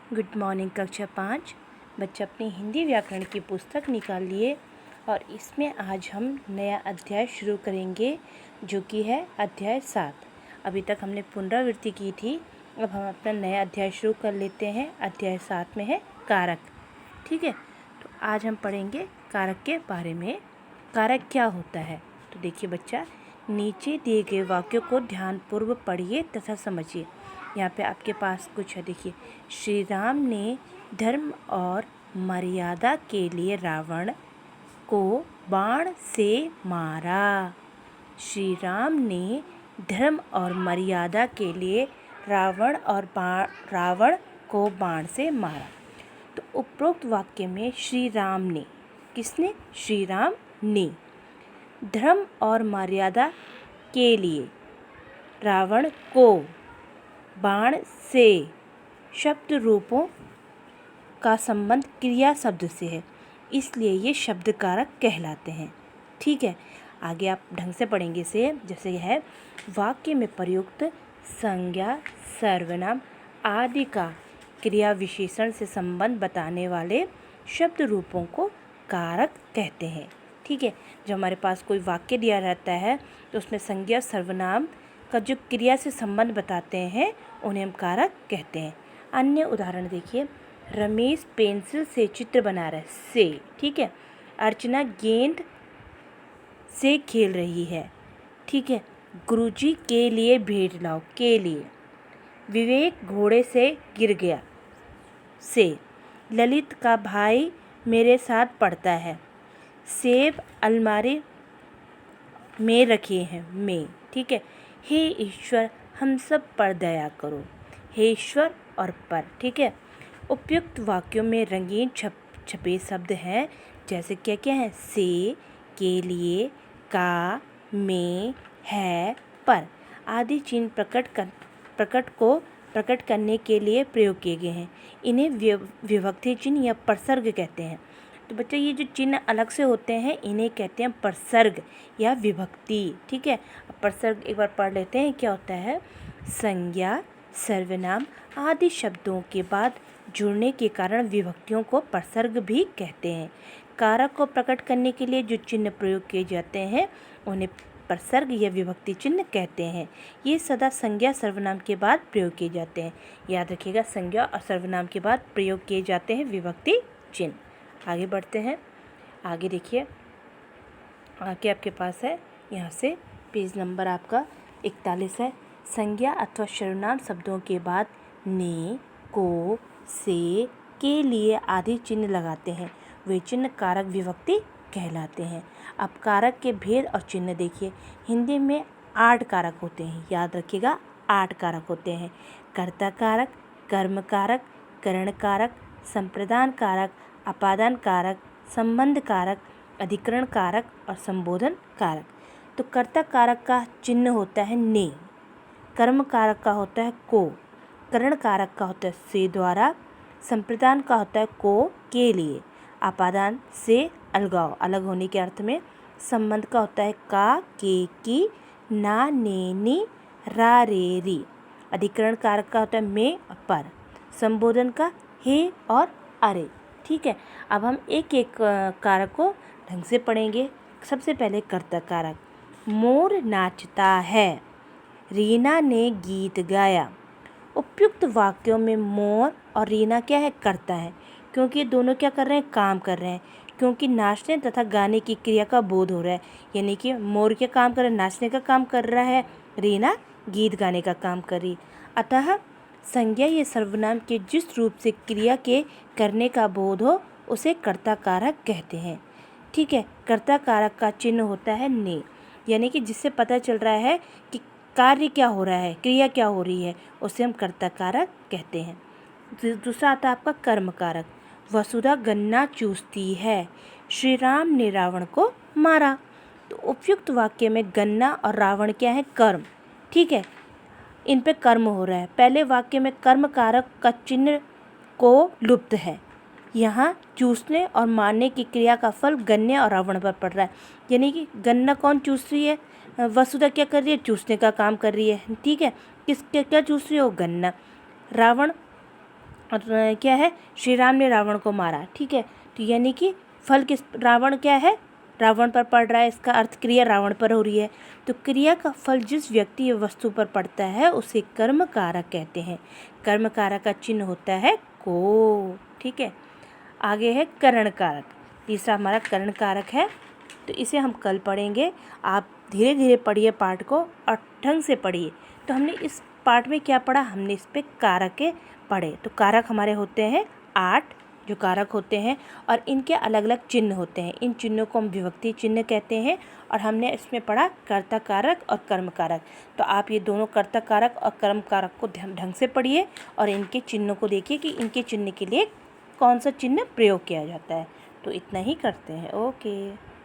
Good morning कक्षा 5। बच्चे अपनी हिंदी व्याकरण की पुस्तक निकाल लिए और इसमें आज हम नया अध्याय शुरू करेंगे जो कि है अध्याय 7। अभी तक हमने पुनरावृत्ति की थी, अब हम अपना नया अध्याय शुरू कर लेते हैं। अध्याय 7 में है कारक। ठीक है, तो आज हम पढ़ेंगे कारक के बारे में। कारक क्या होता है? तो देखिए बच्चा, नीचे दिए गए वाक्यों को ध्यानपूर्वक पढ़िए तथा समझिए। यहाँ पे आपके पास कुछ है, देखिए। श्री राम ने धर्म और मर्यादा के लिए रावण को बाण से मारा। श्री राम ने धर्म और मर्यादा के लिए रावण को बाण से मारा। तो उपरोक्त वाक्य में श्री राम ने, किसने? श्री राम ने धर्म और मर्यादा के लिए रावण को बाण से शब्द रूपों का संबंध क्रिया शब्द से है, इसलिए ये शब्द कारक कहलाते हैं। ठीक है, आगे आप ढंग से पढ़ेंगे इसे। जैसे यह है, वाक्य में प्रयुक्त संज्ञा, सर्वनाम आदि का क्रिया विशेषण से संबंध बताने वाले शब्द रूपों को कारक कहते हैं। ठीक है, जब हमारे पास कोई वाक्य दिया रहता है तो उसमें संज्ञा, सर्वनाम का जो क्रिया से संबंध बताते हैं उन्हें हम कारक कहते हैं। अन्य उदाहरण देखिए, रमेश पेंसिल से चित्र बना रहा है, से। ठीक है, अर्चना गेंद से खेल रही है। ठीक है, गुरुजी के लिए भेंट लाओ, के लिए। विवेक घोड़े से गिर गया, से। ललित का भाई मेरे साथ पढ़ता है, सेब अलमारी में रखे हैं, में। ठीक है, हे ईश्वर हम सब पर दया करो, हे ईश्वर और पर। ठीक है, उपयुक्त वाक्यों में रंगीन छपे शब्द हैं, जैसे क्या क्या है? से, के लिए, का, में, है, पर आदि चिन्ह प्रकट करने के लिए प्रयोग किए गए हैं। इन्हें विभक्ति चिन्ह या प्रसर्ग कहते हैं। तो बच्चा, ये जो चिन्ह अलग से होते हैं इन्हें कहते हैं प्रसर्ग या विभक्ति। ठीक है, प्रसर्ग एक बार पढ़ लेते हैं, क्या होता है? संज्ञा, सर्वनाम आदि शब्दों के बाद जुड़ने के कारण विभक्तियों को प्रसर्ग भी कहते हैं। कारक को प्रकट करने के लिए जो चिन्ह प्रयोग किए जाते हैं उन्हें प्रसर्ग या विभक्ति चिन्ह कहते हैं। ये सदा संज्ञा, सर्वनाम के बाद प्रयोग किए जाते हैं। याद रखिएगा, संज्ञा और सर्वनाम के बाद प्रयोग किए जाते हैं विभक्ति चिन्ह। आगे बढ़ते हैं। आगे देखिए, आगे आपके पास है, यहाँ से पेज नंबर आपका 41 है। संज्ञा अथवा सर्वनाम शब्दों के बाद ने, को, से, के लिए आदि चिन्ह लगाते हैं, वे चिन्ह कारक विभक्ति कहलाते हैं। अब कारक के भेद और चिन्ह देखिए। हिंदी में 8 कारक होते हैं, याद रखिएगा 8 कारक होते हैं। कर्ता कारक, कर्म कारक, करण कारक, संप्रदान कारक, अपादान कारक, संबंध कारक, अधिकरण कारक और संबोधन कारक। तो कर्ता कारक का चिन्ह होता है ने, कर्म कारक का होता है को, करण कारक का होता है से द्वारा, संप्रदान का होता है को, के लिए, अपादान से अलगाव, अलग होने के अर्थ में, संबंध का होता है का, के, की, ना, ने, नी, रा, रे, री, अधिकरण कारक का होता है में और पर, संबोधन का हे और अरे। ठीक है, अब हम एक एक कारक को ढंग से पढ़ेंगे। सबसे पहले कर्ता कारक, मोर नाचता है, रीना ने गीत गाया। उपयुक्त वाक्यों में मोर और रीना क्या है? कर्ता है, क्योंकि ये दोनों क्या कर रहे हैं? काम कर रहे हैं, क्योंकि नाचने तथा गाने की क्रिया का बोध हो रहा है। यानी कि मोर क्या काम कर रहा है? नाचने का काम कर रहा है, रीना गीत गाने का काम कर रही। अतः संज्ञा या सर्वनाम के जिस रूप से क्रिया के करने का बोध हो उसे कर्ता कारक कहते हैं। ठीक है, कर्ता कारक का चिन्ह होता है ने, यानी कि जिससे पता चल रहा है कि कार्य क्या हो रहा है, क्रिया क्या हो रही है, उसे हम कर्ता कारक कहते हैं। दूसरा आता है आपका कर्म कारक। वसुधा गन्ना चूसती है, श्री राम ने रावण को मारा। तो उपयुक्त वाक्य में गन्ना और रावण क्या है? कर्म। ठीक है, इन पे कर्म हो रहा है। पहले वाक्य में कर्म कारक का चिन्ह को लुप्त है, यहाँ चूसने और मारने की क्रिया का फल गन्ने और रावण पर पड़ रहा है। यानी कि गन्ना कौन चूस रही है? वसुधा क्या कर रही है? चूसने का काम कर रही है। ठीक है, किस क्या चूस रही है? वो गन्ना। रावण और क्या है, श्री राम ने रावण को मारा, ठीक है। तो यानी कि फल किस, रावण क्या है, रावण पर पड़ रहा है, इसका अर्थ क्रिया रावण पर हो रही है। तो क्रिया का फल जिस व्यक्ति या वस्तु पर पड़ता है उसे कर्म कारक कहते हैं। कर्म कारक का चिन्ह होता है को, ठीक है। आगे है करण कारक, तीसरा हमारा करण कारक है। तो इसे हम कल पढ़ेंगे। आप धीरे धीरे पढ़िए पाठ को और ढंग से पढ़िए। तो हमने इस पाठ में क्या पढ़ा, हमने इस पे कारक पढ़े। तो कारक हमारे होते हैं 8 जो कारक होते हैं, और इनके अलग अलग चिन्ह होते हैं। इन चिन्हों को हम विभक्ति चिन्ह कहते हैं। और हमने इसमें पढ़ा कर्ता कारक और कर्म कारक। तो आप ये दोनों कर्ता कारक और कर्म कारक को ढंग से पढ़िए और इनके चिन्हों को देखिए कि इनके चिन्ह के लिए कौन सा चिन्ह प्रयोग किया जाता है। तो इतना ही करते हैं। ओके।